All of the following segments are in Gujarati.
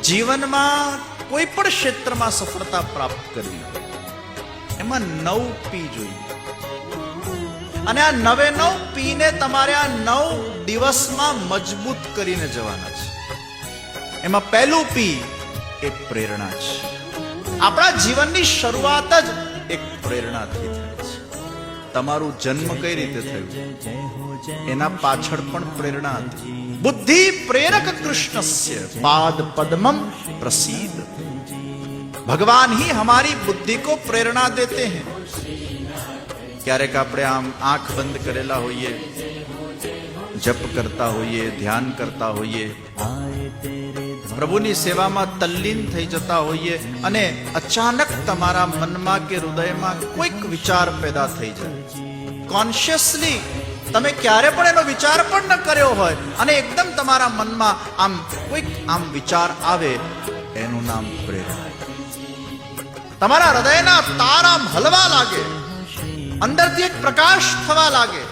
જીવનમાં કોઈ પણ ક્ષેત્રમાં સફળતા પ્રાપ્ત કરવી એમાં 9 પી જોઈએ. અને આ 9 પીને તમારે આ 9 દિવસમાં મજબૂત કરીને જવાના છે. એમાં પહેલું પી એ પ્રેરણા છે. આપણા જીવનની શરૂઆત જ એક પ્રેરણાથી થાય છે. તમારું જન્મ કઈ રીતે થયું એના પાછળ પણ પ્રેરણા હતી. બુદ્ધિ પ્રેરક કૃષ્ણસ્ય પાદ પદ્મમ प्रसीद. भगवान ही हमारी बुद्धि को प्रेरणा देते हैं. ક્યારેક આપણે આમ આંખ બંધ કરેલા હોઈએ, જપ કરતા હોઈએ, ધ્યાન કરતા હોઈએ, પ્રભુની સેવામાં તલ્લીન થઈ જતા હોઈએ અને અચાનક તમારા મનમાં કે હૃદયમાં કોઈક વિચાર પેદા થઈ જાય. કોન્શિયસલી તમે ક્યારે પણ એનો વિચાર પણ ન કર્યો હોય અને એકદમ તમારા મનમાં આમ કોઈક આમ વિચાર આવે, એનું નામ પ્રેરણા. તમારા હૃદયના તાર આમ હલવા લાગે, અંદરથી એક પ્રકાશ થવા લાગે,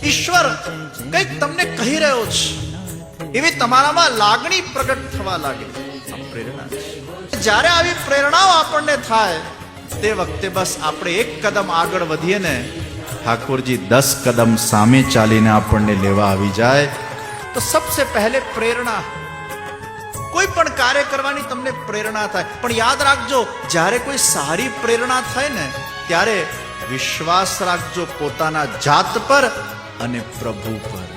ઈશ્વર કંઈક તમને કહી રહ્યો છે એવી તમારામાં લાગણી પ્રગટ થવા લાગે. આ પ્રેરણા છે. જ્યારે આવી પ્રેરણાઓ આપણને થાય તે વખતે બસ આપણે એક કદમ આગળ વધીએ ને ઠાકોરજી 10 કદમ સામે ચાલીને આપણને લેવા આવી જાય. તો સબસે પહેલે પ્રેરણા. કોઈ પણ કાર્ય કરવાની તમને પ્રેરણા થાય, પણ યાદ રાખજો જ્યારે કોઈ સારી પ્રેરણા થાય ને ત્યારે વિશ્વાસ રાખજો પોતાના જાત પર અને પ્રભુ પર.